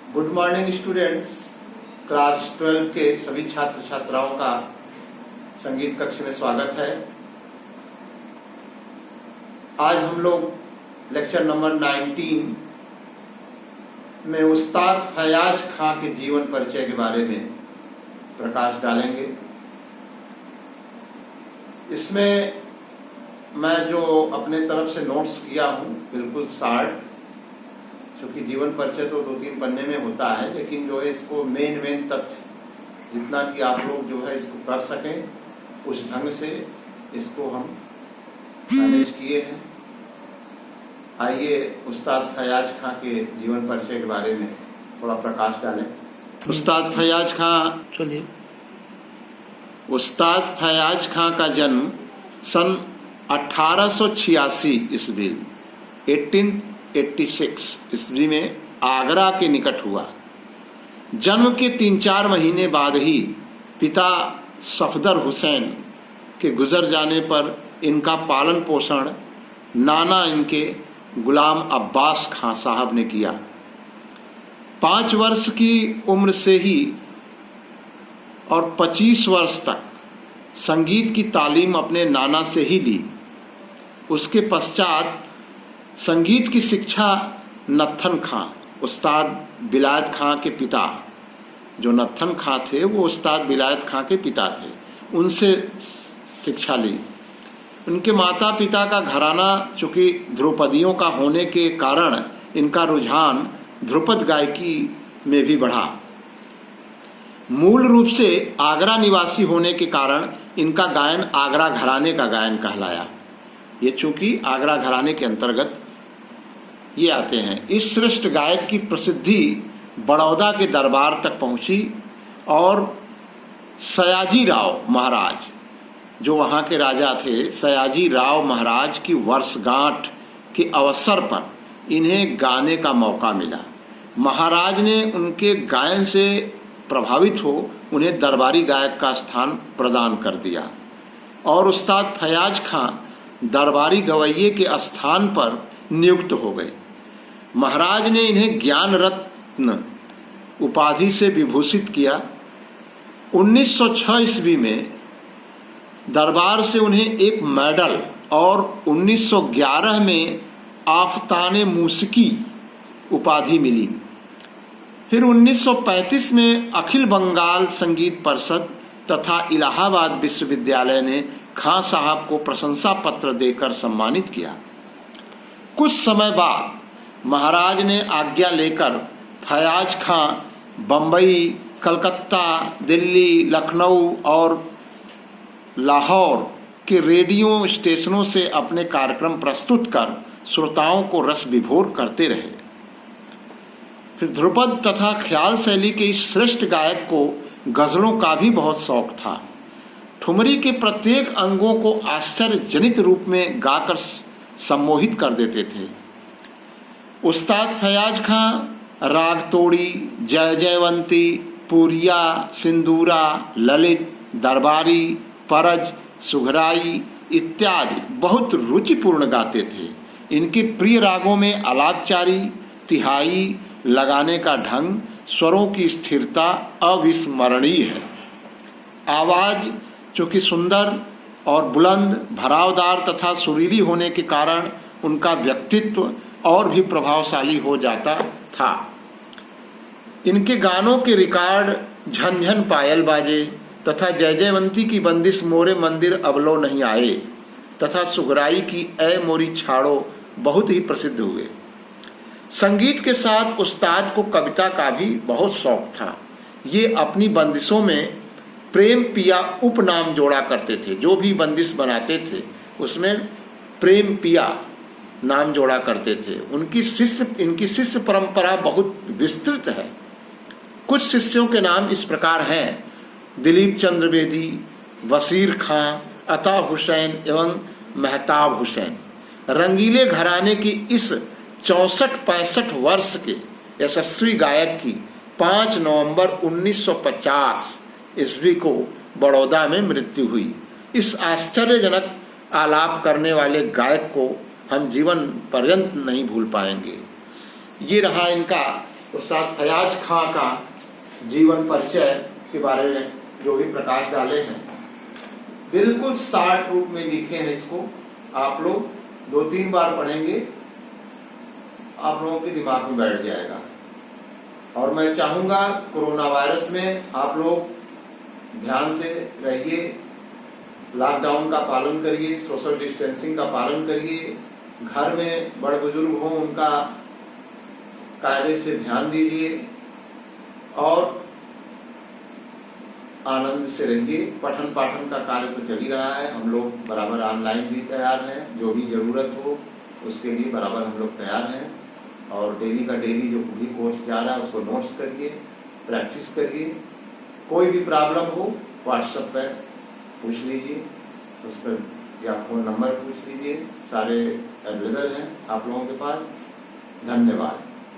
Good morning students. Class 12 के सभी छात्र छात्राओं का संगीत कक्ष में स्वागत है। आज हम लोग लेक्चर नंबर 19 में उस्ताद फयाज खां के जीवन परिचय के बारे में प्रकाश डालेंगे। इसमें मैं जो अपने तरफ से नोट्स किया हूँ बिल्कुल शार्ट, क्योंकि जीवन परिचय तो 2-3 पन्ने में होता है, लेकिन जो है इसको मेन तथ्य जितना कि आप लोग जो है इसको कर सकें उस ढंग से इसको हम मैनेज किए हैं। आइए उस्ताद फयाज खां के जीवन परिचय के बारे में थोड़ा प्रकाश डालें। उस्ताद फयाज खां, चलिए। उस्ताद फयाज खां का जन्म सन 1886 ईस्वी 1886 ईस्वी में आगरा के निकट हुआ। जन्म के 3-4 महीने बाद ही पिता सफदर हुसैन के गुजर जाने पर इनका पालन पोषण नाना इनके गुलाम अब्बास खां साहब ने किया। 5 वर्ष की उम्र से ही और 25 वर्ष तक संगीत की तालीम अपने नाना से ही ली। उसके पश्चात संगीत की शिक्षा नत्थन खां, उस्ताद बिलायत खां के पिता, जो नत्थन खां थे वो उस्ताद बिलायत खां के पिता थे, उनसे शिक्षा ली। उनके माता पिता का घराना चूंकि ध्रुपदियों का होने के कारण इनका रुझान ध्रुपद गायकी में भी बढ़ा। मूल रूप से आगरा निवासी होने के कारण इनका गायन आगरा घराने का गायन कहलाया। ये चूंकि आगरा घराने के अंतर्गत ये आते हैं। इस श्रेष्ठ गायक की प्रसिद्धि बड़ौदा के दरबार तक पहुंची और सयाजी राव महाराज, जो वहां के राजा थे, सयाजी राव महाराज की वर्षगांठ के अवसर पर इन्हें गाने का मौका मिला। महाराज ने उनके गायन से प्रभावित हो उन्हें दरबारी गायक का स्थान प्रदान कर दिया और उस्ताद फयाज खां दरबारी गवैये के स्थान पर नियुक्त हो गए। महाराज ने इन्हें ज्ञान रत्न उपाधि से विभूषित किया। 1906 ईस्वी में दरबार से उन्हें एक मेडल और 1911 में आफताने मूसिकी उपाधि मिली। फिर 1935 में अखिल बंगाल संगीत परिषद तथा इलाहाबाद विश्वविद्यालय ने खां साहब को प्रशंसा पत्र देकर सम्मानित किया। कुछ समय बाद महाराज ने आज्ञा लेकर फयाज खां बंबई, कलकत्ता, दिल्ली, लखनऊ और लाहौर के रेडियो स्टेशनों से अपने कार्यक्रम प्रस्तुत कर श्रोताओं को रस विभोर करते रहे। फिर ध्रुपद तथा ख्याल शैली के इस श्रेष्ठ गायक को गजलों का भी बहुत शौक था। ठुमरी के प्रत्येक अंगों को आश्चर्यजनित रूप में गाकर सम्मोहित कर देते थे। उस्ताद फयाज खां राग तोड़ी, जय जयवंती, पूरिया, सिंदूरा, ललित, दरबारी, परज, सुघराई इत्यादि बहुत रुचिपूर्ण गाते थे। इनके प्रिय रागों में अलापचारी, तिहाई, लगाने का ढंग, स्वरों की स्थिरता अविस्मरणीय है। आवाज चूंकि सुंदर और बुलंद, भरावदार तथा सुरीली होने के कारण उनका व्यक्तित्व और भी प्रभावशाली हो जाता था। इनके गानों के रिकॉर्ड झनझन पायल बाजे तथा जय जयवंती की बंदिश मोरे मंदिर अबलो नहीं आए तथा सुगराई की ऐ मोरी छाड़ो बहुत ही प्रसिद्ध हुए। संगीत के साथ उस्ताद को कविता का भी बहुत शौक था। ये अपनी बंदिशों में प्रेम पिया उपनाम जोड़ा करते थे। जो भी बंदिश बनाते थे उसमें प्रेम पिया नाम जोड़ा करते थे। इनकी शिष्य परंपरा बहुत विस्तृत है। कुछ शिष्यों के नाम इस प्रकार हैं: दिलीप चंद्र बेदी, वसीर खां, अता हुसैन एवं मेहताब हुसैन। रंगीले घराने की इस 64-65 वर्ष के यशस्वी गायक की 5 नवंबर 1950 ईस्वी को बड़ौदा में मृत्यु हुई। इस आश्चर्यजनक आलाप करने वाले गायक को हम जीवन पर्यंत नहीं भूल पाएंगे। ये रहा इनका उस्ताद फयाज खां का जीवन परिचय के बारे में जो भी प्रकाश डाले हैं, बिल्कुल शार्ट रूप में लिखे हैं। इसको आप लोग 2-3 बार पढ़ेंगे, आप लोगों के दिमाग में बैठ जाएगा। और मैं चाहूंगा कोरोना वायरस में आप लोग ध्यान से रहिए, लॉकडाउन का पालन करिए, सोशल डिस्टेंसिंग का पालन करिए, घर में बड़े बुजुर्ग हों उनका कायदे से ध्यान दीजिए और आनंद से रहिए। पठन पाठन का कार्य तो चल ही रहा है, हम लोग बराबर ऑनलाइन भी तैयार हैं, जो भी जरूरत हो उसके लिए बराबर हम लोग तैयार हैं। और डेली का डेली जो भी कोर्स जा रहा है उसको नोट्स करिए, प्रैक्टिस करिए। कोई भी प्रॉब्लम हो व्हाट्सएप पर पूछ लीजिए, उस पर या फोन नंबर पूछ लीजिए, सारे अवेलेबल हैं आप लोगों के पास। धन्यवाद।